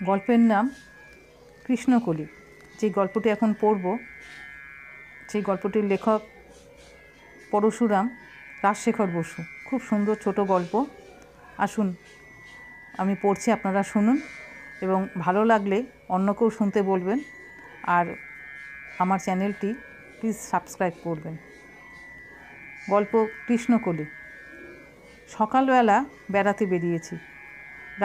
গল্পের নাম কৃষ্ণকলি। যে গল্পটি এখন পড়ব সেই গল্পটির লেখক পরশুরাম রাজশেখর বসু। খুব সুন্দর ছোট গল্প। আসুন আমি পড়ছি, আপনারা শুনুন এবং ভালো লাগলে অন্যকেও শুনতে বলবেন। আর আমার চ্যানেলটি প্লিজ সাবস্ক্রাইব করবেন। গল্প কৃষ্ণকলি। সকালবেলা বেড়াতে বেরিয়েছি।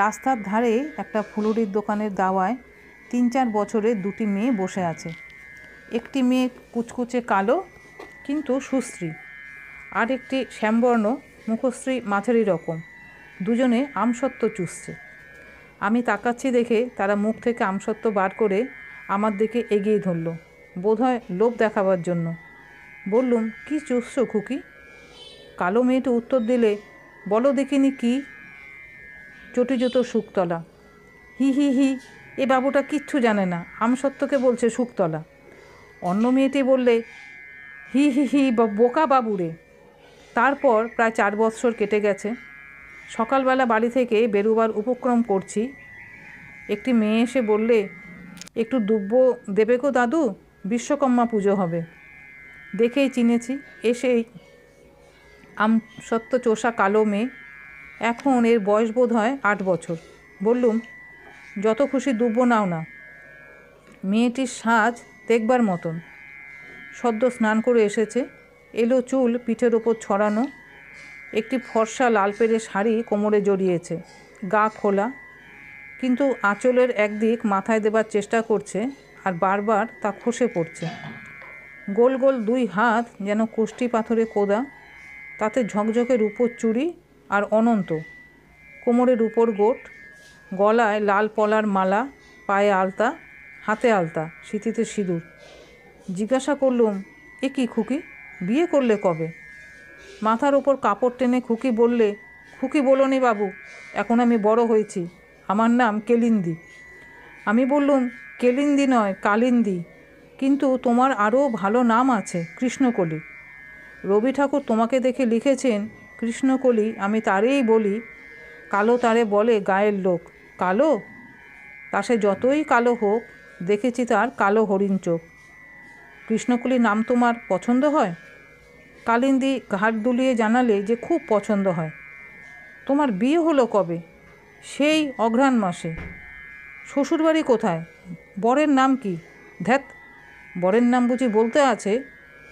রাস্তার ধারে একটা ফুলুরির দোকানের দাওয়ায় 3-4 বছরের দুটি মেয়ে বসে আছে। একটি মেয়ে কুচকুচে কালো কিন্তু সুশ্রী, আর একটি শ্যামবর্ণ মুখশ্রী মাঝারি রকম। দুজনে আমসত্ত্ব চুষছে। আমি তাকাচ্ছি দেখে তারা মুখ থেকে আমসত্ত্ব বার করে আমার দিকে এগিয়ে ধরল, বোধহয় লোভ দেখাবার জন্য। বললুম, কি চুষছো খুকি? কালো মেয়েটি উত্তর দিলে, বলো দেখিনি কি? চটিজুতো শুকতলা। হি হি হি, এ বাবুটা কিচ্ছু জানে না, আমসত্ত্বকে বলছে শুকতলা। অন্য মেয়েটি বললে, হি হি হি, বোকা বাবুরে। তারপর প্রায় 4 বৎসর কেটে গেছে। সকালবেলা বাড়ি থেকে বেরোবার উপক্রম করছি। একটি মেয়ে এসে বললে, একটু দুব্ব দেবে গো দাদু, বিশ্বকর্মা পুজো হবে। দেখেই চিনেছি, এসেই আমসত্ত্ব চোষা কালো মেয়ে। এখন এর বয়স বোধ হয় 8 বছর। বললুম, যত খুশি দুব্ব নাও না। মেয়েটির সাজ দেখবার মতন। সদ্য স্নান করে এসেছে, এলো চুল পিঠের ওপর ছড়ানো, একটি ফর্সা লাল পেড়ে শাড়ি কোমরে জড়িয়েছে, গা খোলা, কিন্তু আঁচলের একদিক মাথায় দেবার চেষ্টা করছে আর বারবার তা খসে পড়ছে। গোল গোল 2 হাত যেন কোষ্ঠী পাথরে কোদা, তাতে ঝকঝকে রূপোর চুড়ি আর অনন্ত, কোমরের উপর গোট, গলায় লাল পলার মালা, পায়ে আলতা, হাতে আলতা, সিঁথিতে সিঁদুর। জিজ্ঞাসা করলুম, এ কি খুকি, বিয়ে করলে কবে? মাথার ওপর কাপড় টেনে খুকি বললে, খুকি বলোনি বাবু, এখন আমি বড় হয়েছি, আমার নাম কেলিন্দি। আমি বললুম, কেলিন্দি নয়, কালিন্দি, কিন্তু তোমার আরও ভালো নাম আছে, কৃষ্ণকলি। রবি ঠাকুর তোমাকে দেখে লিখেছেন কৃষ্ণকলি। আমি তারেই বলি, কালো তারে বলে গায়ের লোক। কালো? তা সে যতই কালো হোক, দেখেছি তার কালো হরিণ চোখ। কৃষ্ণকলি নাম তোমার পছন্দ হয়? কালিন্দি ঘাট দুলিয়ে জানালে যে খুব পছন্দ হয়। তোমার বিয়ে হলো কবে? সেই অঘ্রাণ মাসে। শ্বশুরবাড়ি কোথায়? বরের নাম কি? ধ্যাত, বরের নাম বুঝি বলতে আছে?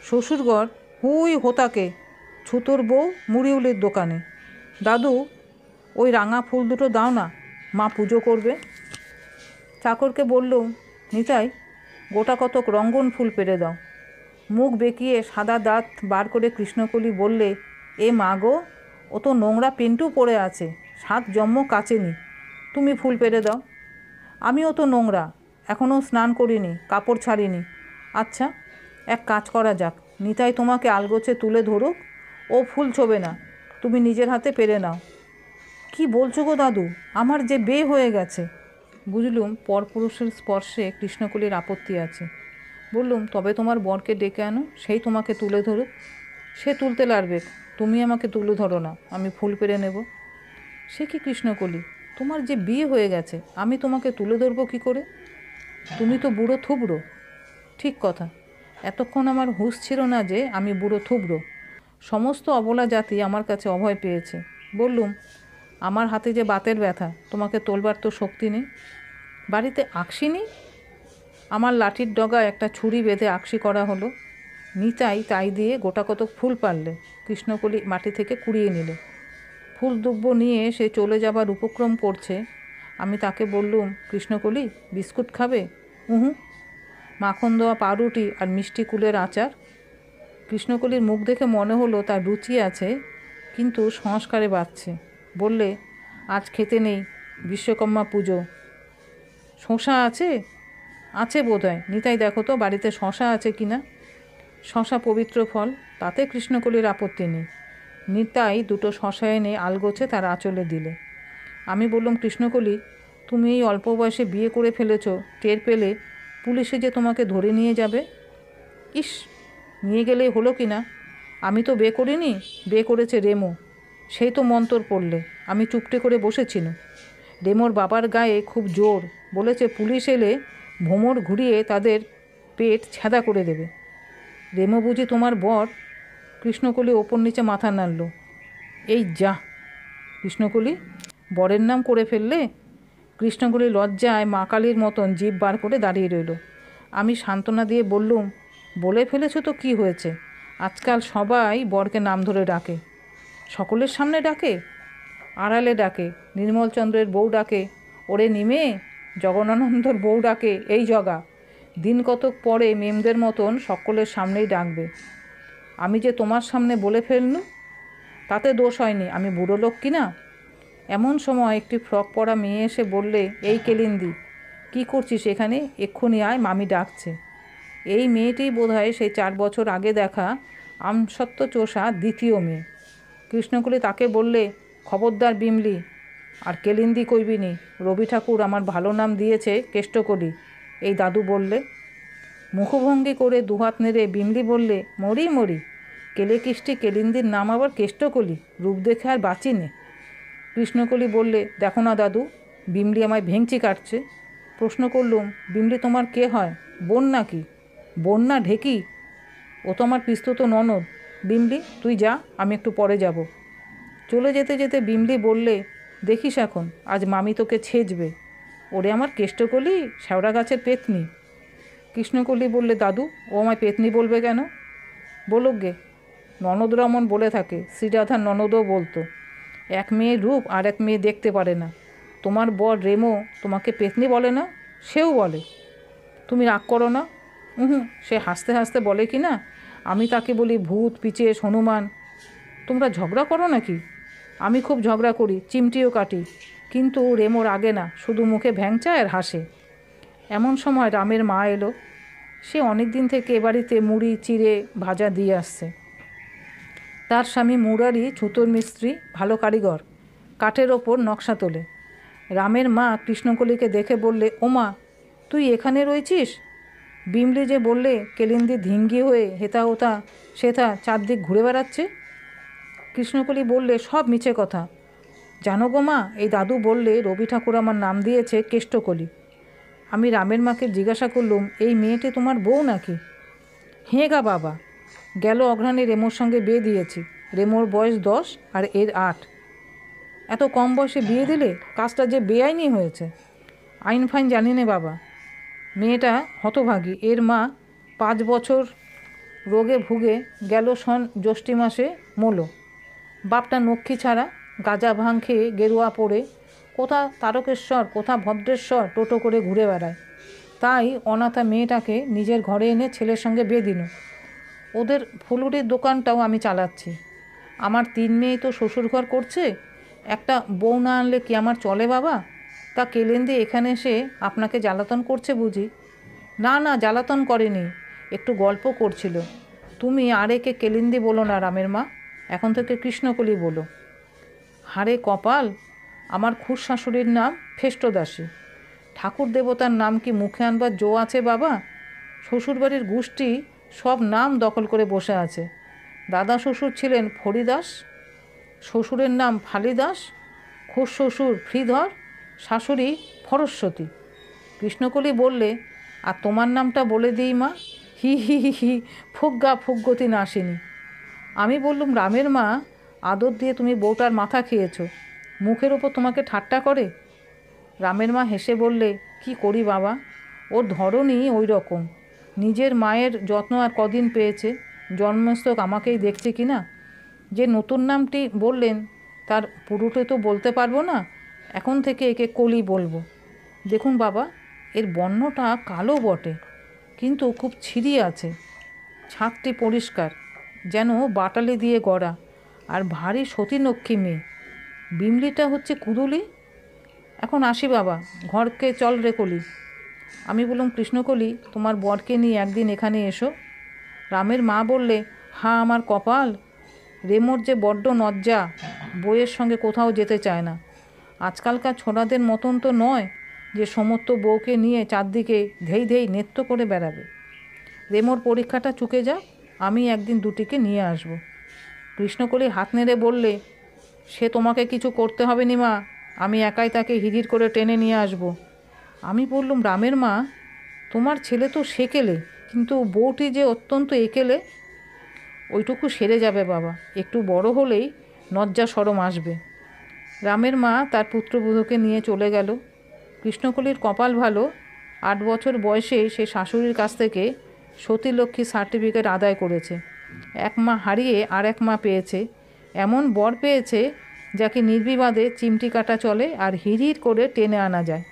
শ্বশুরঘর হুই হোতাকে, ছুতোর বউ মুড়িউলির দোকানে। দাদু, ওই রাঙা ফুল দুটো দাও না, মা পুজো করবে। চাকরকে বললুম, নিতাই, গোটা কতক রঙ্গন ফুল পেড়ে দাও। মুখ বেঁকিয়ে সাদা দাঁত বার করে কৃষ্ণকলি বললে, এ মা গো, ও তো নোংরা পেন্টু পড়ে আছে, 7 জন্ম কাচেনি, তুমি ফুল পেড়ে দাও। আমিও তো নোংরা, এখনও স্নান করিনি, কাপড় ছাড়িনি। আচ্ছা, এক কাজ করা যাক, নিতাই তোমাকে আলগোছে তুলে ধরুক, ও ফুল ছোবে না, তুমি নিজের হাতে পেরে নাও। কি বলছো গো দাদু, আমার যে বিয়ে হয়ে গেছে। বুঝলুম পরপুরুষের স্পর্শে কৃষ্ণকলির আপত্তি আছে। বললুম, তবে তোমার বরকে ডেকে আনো, সেই তোমাকে তুলে ধরুক। সে তুলতে লাগবে, তুমি আমাকে তুলে ধরো না, আমি ফুল পেরে নেব। সে কি কৃষ্ণকলি, তোমার যে বিয়ে হয়ে গেছে, আমি তোমাকে তুলে ধরবো কী করে? তুমি তো বুড়ো থুবড়ো। ঠিক কথা, এতক্ষণ আমার হুঁশ ছিল না যে আমি বুড়ো থুবড়ো। সমস্ত অবলা জাতি আমার কাছে অভয় পেয়েছে। বললুম, আমার হাতে যে বাতের ব্যথা, তোমাকে তোলবার তো শক্তি নেই। বাড়িতে আকশি নেই? আমার লাঠির ডগায় একটা ছুরি বেঁধে আকশি করা হলো। নিতাই তাই দিয়ে গোটা কতক ফুল পারলে, কৃষ্ণকলি মাটি থেকে কুড়িয়ে নিলে। ফুল দুব্ব নিয়ে সে চলে যাবার উপক্রম করছে। আমি তাকে বললুম, কৃষ্ণকলি, বিস্কুট খাবে? উহু। মাখন দেওয়া পাউরুটি আর মিষ্টি কুলের আচার। কৃষ্ণকলির মুখ দেখে মনে হলো তার রুচি আছে, কিন্তু সংস্কারে বাড়ছে। বললে, আজ খেতে নেই, বিশ্বকর্মা পুজো। শশা আছে? আছে বোধহয়। নিতাই, দেখো তো বাড়িতে শশা আছে কি না। শশা পবিত্র ফল, তাতে কৃষ্ণকলির আপত্তি নেই। নিতাই 2টো শশা এনে আলগোছে তার আঁচলে দিলে। আমি বললাম, কৃষ্ণকলি, তুমি এই অল্প বয়সে বিয়ে করে ফেলেছ, টের পেলে পুলিশে যে তোমাকে ধরে নিয়ে যাবে। ইস, নিয়ে গেলেই হলো কি না? আমি তো বিয়ে করিনি, বিয়ে করেছে রেমু। সেই তো মন্তর পড়লে, আমি চুপটে করে বসেছিল। রেমোর বাবার গায়ে খুব জোর, বলেছে পুলিশ এলে ভোমর ঘুরিয়ে তাদের পেট ছ্যাঁদা করে দেবে। রেমো বুঝি তোমার বর? কৃষ্ণকলি ওপর নিচে মাথা নাড়ল। এই যা! কৃষ্ণকলি, বরের নাম করে ফেললে? কৃষ্ণকলি লজ্জায় মা কালীর মতন জিভ বার করে দাঁড়িয়ে রইল। আমি সান্ত্বনা দিয়ে বললুম, বলে ফেলেছ তো কী হয়েছে? আজকাল সবাই বরকে নাম ধরে ডাকে। সকলের সামনে ডাকে? আড়ালে ডাকে, নির্মলচন্দ্রের বউ ডাকে, ওরে নিমে, জগনানন্দর বউ ডাকে, এই জগা। দিন কতক পরে মেমদের মতন সকলের সামনেই ডাকবে। আমি যে তোমার সামনে বলে ফেললুম, তাতে দোষ হয়নি, আমি বুড়ো লোক কি না? এমন সময় একটি ফ্রক পরা মেয়ে এসে বললে, এই কেলিন্দি, কি করছিস এখানে? এক্ষুনি আয়, মামি ডাকছে। এই মেয়েটিই বোধহয় সেই 4 বছর আগে দেখা আমসত্ত্ব চোষা দ্বিতীয় মেয়ে। কৃষ্ণকলি তাকে বললে, খবরদার বিমলি, আর কেলিন্দি কইবিনি। রবি ঠাকুর আমার ভালো নাম দিয়েছে কেষ্টকলি, এই দাদু বললে। মুখভঙ্গি করে দুহাত নেড়ে বিমলি বললে, মরি মরি, কেলে কিষ্টি কেলিন্দির নাম আবার কেষ্টকলি, রূপ দেখে আর বাঁচি নে। কৃষ্ণকলি বললে, দেখো না দাদু, বিমলি আমায় ভেঙচি কাটছে। প্রশ্ন করলুম, বিমলি তোমার কে হয়? বোন নাকি? বোন না ঢেকি, ও তো আমার পিস্তুত ননদ। বিমলি, তুই যা, আমি একটু পরে যাব। চলে যেতে যেতে বিমলি বললে, দেখিস এখন, আজ মামি তোকে ছেঁচবে। ওরে আমার কেষ্টকলি, শ্যাওড়া গাছের পেতনি। কৃষ্ণকলি বললে, দাদু, ও আমায় পেতনি বলবে কেন? বলুক গে, ননদরা অমন বলে থাকে, শ্রীরাধার ননদও বলতো। এক মেয়ের রূপ আর এক মেয়ে দেখতে পারে না। তোমার বর রেমো তোমাকে পেতনি বলে না? সেও বলে। তুমি রাগ করো না? সে হাসতে হাসতে বলে কি না, আমি তাকে বলি ভূত, পিচেস, হনুমান। তোমরা ঝগড়া করো নাকি? আমি খুব ঝগড়া করি, চিমটিও কাটি, কিন্তু রেমোর আগে না, শুধু মুখে ভ্যাংচায় আর হাসে। এমন সময় রামের মা এলো। সে অনেক দিন থেকে এ বাড়িতে মুড়ি, চিড়ে, ভাজা দিয়ে আসছে। তার স্বামী মুরারি ছুতোর মিস্ত্রি, ভালো কারিগর, কাঠের ওপর নকশা তোলে। রামের মা কৃষ্ণকলিকে দেখে বললে, ওমা, তুই এখানে রয়েছিস? বিমলি যে বললে কেলিন্দি ধিঙ্গি হয়ে হেতা হোতা সেথা চারদিক ঘুরে বেড়াচ্ছে। কৃষ্ণকলি বললে, সব মিছে কথা। জানো গো মা, এই দাদু বললে রবি ঠাকুর আমার নাম দিয়েছে কেষ্টকলি। আমি রামের মাকে জিজ্ঞাসা করলুম, এই মেয়েটি তোমার বউ নাকি? হেঁ গা বাবা, গেল অঘ্রাণে রেমোর সঙ্গে বিয়ে দিয়েছি। রেমোর বয়স 10 আর এর 8। এত কম বয়সে বিয়ে দিলে? কাজটা যে বেআইনি হয়েছে। আইন ফাইন জানি নে বাবা। মেয়েটা হতভাগী, এর মা 5 বছর রোগে ভুগে গেল সন জ্যৈষ্ঠী মাসে মলো। বাপটা নক্ষী ছাড়া, গাঁজা ভাং খেয়ে গেরুয়া পরে কোথা তারকেশ্বর কোথা ভদ্রেশ্বর টোটো করে ঘুরে বেড়ায়। তাই অনাথা মেয়েটাকে নিজের ঘরে এনে ছেলের সঙ্গে বিয়ে দিল। ওদের ফুলুরির দোকানটাও আমি চালাচ্ছি। আমার 3 মেয়ে তো শ্বশুরঘর করছে, একটা বউ না আনলে কি আমার চলে বাবা? তা কেলেন্দি এখানে এসে আপনাকে জ্বালাতন করছে বুঝি? না না, জ্বালাতন করেনি, একটু গল্প করছিল। তুমি আর একে কেলিন্দি বলো না রামের মা, এখন থেকে কৃষ্ণকলি বলো। হারে কপাল, আমার খুড় শাশুড়ির নাম ফেষ্টদাসী। ঠাকুর দেবতার নাম কি মুখে আনবার জো আছে বাবা? শ্বশুরবাড়ির গোষ্ঠী সব নাম দখল করে বসে আছে। দাদা শ্বশুর ছিলেন ফরিদাস, শ্বশুরের নাম ফালিদাস, খুড় শ্বশুর ফ্রিধর, শাশুড়ি ফরস্বতী। কৃষ্ণকলি বললে, আর তোমার নামটা বলে দিই মা। হি হি হি হি, ফুগ্গা ফুগ্গতি নাসিনী। আমি বললুম, রামের মা, আদর দিয়ে তুমি বউটার মাথা খেয়েছ, মুখের ওপর তোমাকে ঠাট্টা করে। রামের মা হেসে বললে, কি করি বাবা, ওর ধরনই ওই রকম। নিজের মায়ের যত্ন আর কদিন পেয়েছে, জন্মস্তক আমাকেই দেখছে কি না। যে নতুন নামটি বললেন তার পুরোটা তো বলতে পারবো না, এখন থেকে একে কলি বলবো। দেখুন বাবা, এর বর্ণটা কালো বটে, কিন্তু খুব ছিঁড়ি আছে। ছাদটি পরিষ্কার, যেন বাটালি দিয়ে গড়া, আর ভারী সতীলক্ষ্মী মেয়ে। বিমলিটা হচ্ছে কুদুলি। এখন আসি বাবা, ঘরকে চল রে কলি। আমি বললাম, কৃষ্ণকলি, তোমার বরকে নিয়ে একদিন এখানে এসো। রামের মা বললে, হ্যাঁ আমার কপাল, রেমোর যে বড্ড লজ্জা, বউয়ের সঙ্গে কোথাও যেতে চায় না। আজকালকার ছোড়াদের মতন তো নয় যে সমস্ত বউকে নিয়ে চারদিকে ধেই ধেই নৃত্য করে বেড়াবে। রেমোর পরীক্ষাটা চুকে যাক, আমি একদিন দুটিকে নিয়ে আসব। কৃষ্ণকলি হাত নেড়ে বললে, সে তোমাকে কিছু করতে হবে নি মা, আমি একাই তাকে হিড়ির করে টেনে নিয়ে আসব। আমি বললুম, রামের মা, তোমার ছেলে তো সেকেলে, কিন্তু বউটি যে অত্যন্ত একেলে। ওইটুকু সেরে যাবে বাবা, একটু বড় হলেই লজ্জা শরম আসবে। রামের মা তার পুত্রবধূকে নিয়ে চলে গেল। কৃষ্ণকলির কপাল ভালো, 8 বছর বয়সে সে শাশুড়ির কাছ থেকে সতীলক্ষ্মী সার্টিফিকেট আদায় করেছে। 1 মা হারিয়ে আর 1 মা পেয়েছে। এমন বর পেয়েছে যাকে নির্বিবাদে চিমটি কাটা চলে আর হিড়হিড় করে টেনে আনা যায়।